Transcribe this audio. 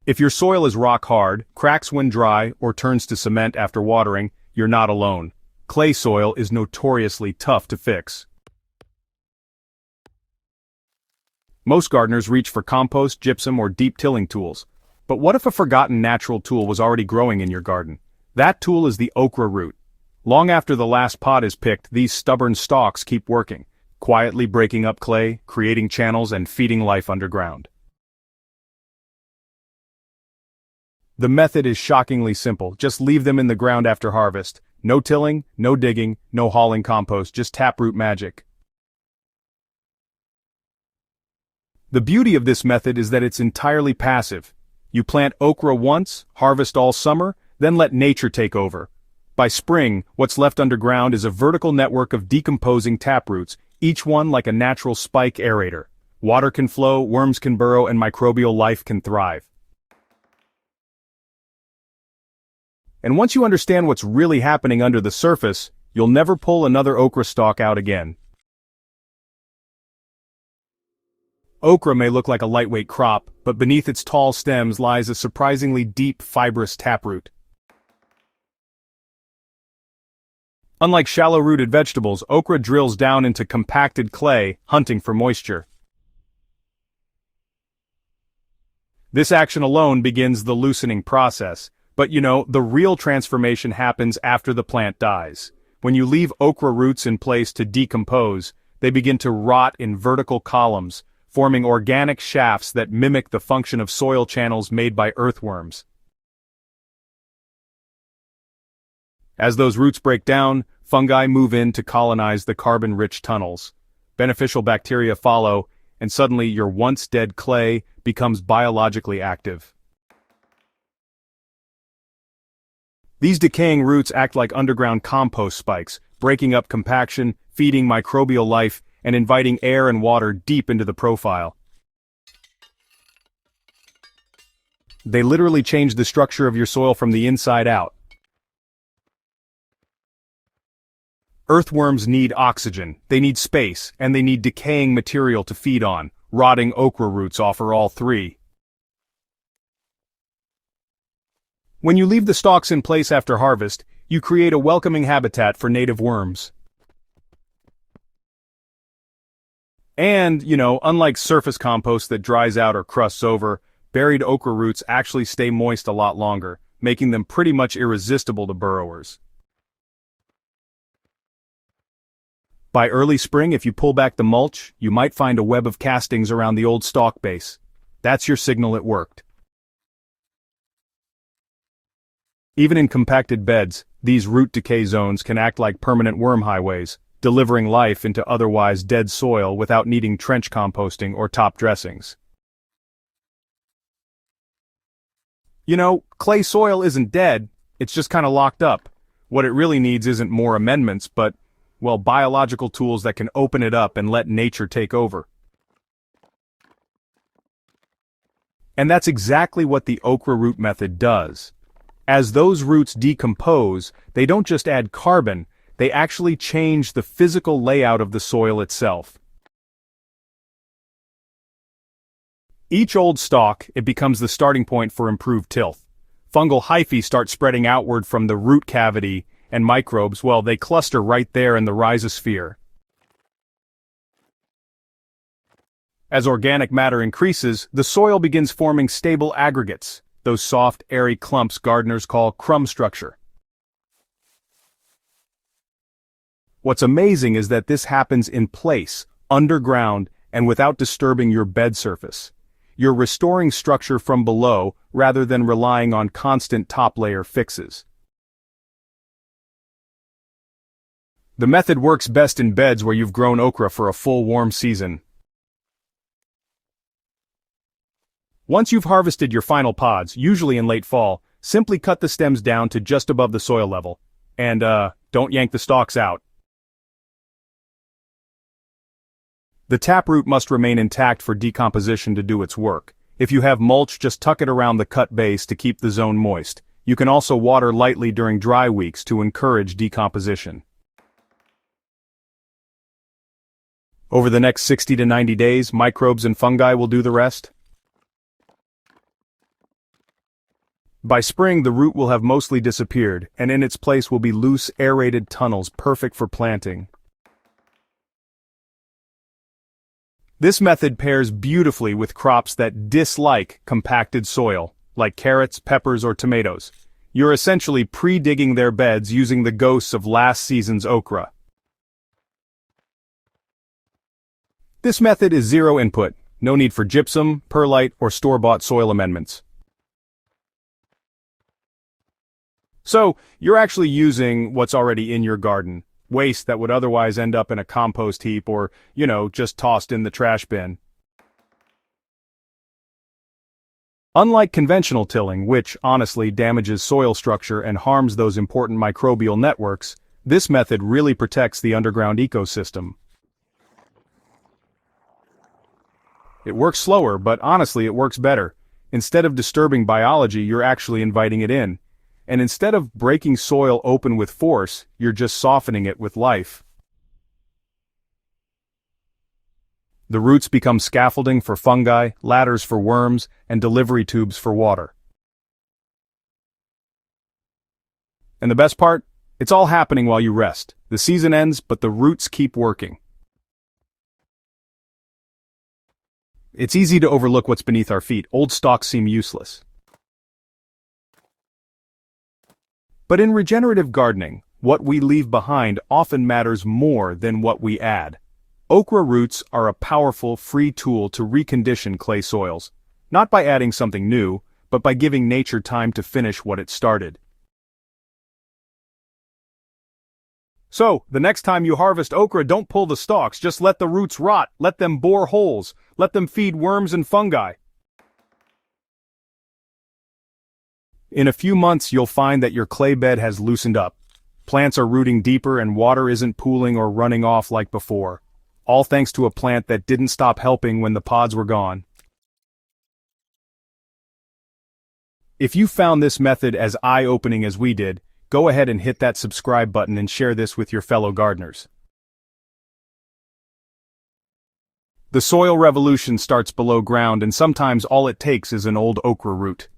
If your soil is rock hard, cracks when dry, or turns to cement after watering, you're not alone. Clay soil is notoriously tough to fix. Most gardeners reach for compost, gypsum, or deep tilling tools. But what if a forgotten natural tool was already growing in your garden? That tool is the okra root. Long after the last pod is picked, these stubborn stalks keep working, quietly breaking up clay, creating channels, and feeding life underground. The method is shockingly simple. Just leave them in the ground after harvest. No tilling, no digging, no hauling compost, just taproot magic. The beauty of this method is that it's entirely passive. You plant okra once, harvest all summer, then let nature take over. By spring, what's left underground is a vertical network of decomposing taproots, each one like a natural spike aerator. Water can flow, worms can burrow, and microbial life can thrive. And once you understand what's really happening under the surface, you'll never pull another okra stalk out again. Okra may look like a lightweight crop, but beneath its tall stems lies a surprisingly deep, fibrous taproot. Unlike shallow-rooted vegetables, okra drills down into compacted clay, hunting for moisture. This action alone begins the loosening process. But the real transformation happens after the plant dies. When you leave okra roots in place to decompose, they begin to rot in vertical columns, forming organic shafts that mimic the function of soil channels made by earthworms. As those roots break down, fungi move in to colonize the carbon-rich tunnels. Beneficial bacteria follow, and suddenly your once-dead clay becomes biologically active. These decaying roots act like underground compost spikes, breaking up compaction, feeding microbial life, and inviting air and water deep into the profile. They literally change the structure of your soil from the inside out. Earthworms need oxygen, they need space, and they need decaying material to feed on. Rotting okra roots offer all three. When you leave the stalks in place after harvest, you create a welcoming habitat for native worms. And, unlike surface compost that dries out or crusts over, buried okra roots actually stay moist a lot longer, making them pretty much irresistible to burrowers. By early spring, if you pull back the mulch, you might find a web of castings around the old stalk base. That's your signal it worked. Even in compacted beds, these root decay zones can act like permanent worm highways, delivering life into otherwise dead soil without needing trench composting or top dressings. Clay soil isn't dead, it's just kind of locked up. What it really needs isn't more amendments, but, biological tools that can open it up and let nature take over. And that's exactly what the okra root method does. As those roots decompose, they don't just add carbon, they actually change the physical layout of the soil itself. Each old stalk, it becomes the starting point for improved tilth. Fungal hyphae start spreading outward from the root cavity, and microbes, they cluster right there in the rhizosphere. As organic matter increases, the soil begins forming stable aggregates. Those soft, airy clumps gardeners call crumb structure. What's amazing is that this happens in place, underground, and without disturbing your bed surface. You're restoring structure from below rather than relying on constant top-layer fixes. The method works best in beds where you've grown okra for a full warm season. Once you've harvested your final pods, usually in late fall, simply cut the stems down to just above the soil level. And, don't yank the stalks out. The taproot must remain intact for decomposition to do its work. If you have mulch, just tuck it around the cut base to keep the zone moist. You can also water lightly during dry weeks to encourage decomposition. Over the next 60 to 90 days, microbes and fungi will do the rest. By spring, the root will have mostly disappeared, and in its place will be loose, aerated tunnels perfect for planting. This method pairs beautifully with crops that dislike compacted soil, like carrots, peppers, or tomatoes. You're essentially pre-digging their beds using the ghosts of last season's okra. This method is zero input, no need for gypsum, perlite, or store-bought soil amendments. So, you're actually using what's already in your garden, waste that would otherwise end up in a compost heap or, just tossed in the trash bin. Unlike conventional tilling, which, honestly, damages soil structure and harms those important microbial networks, this method really protects the underground ecosystem. It works slower, but honestly, it works better. Instead of disturbing biology, you're actually inviting it in. And instead of breaking soil open with force, you're just softening it with life. The roots become scaffolding for fungi, ladders for worms, and delivery tubes for water. And the best part? It's all happening while you rest. The season ends, but the roots keep working. It's easy to overlook what's beneath our feet. Old stalks seem useless. But in regenerative gardening, what we leave behind often matters more than what we add. Okra roots are a powerful, free tool to recondition clay soils, not by adding something new, but by giving nature time to finish what it started. So, the next time you harvest okra, don't pull the stalks, just let the roots rot, let them bore holes, let them feed worms and fungi. In a few months, you'll find that your clay bed has loosened up. Plants are rooting deeper and water isn't pooling or running off like before. All thanks to a plant that didn't stop helping when the pods were gone. If you found this method as eye-opening as we did, go ahead and hit that subscribe button and share this with your fellow gardeners. The soil revolution starts below ground, and sometimes all it takes is an old okra root.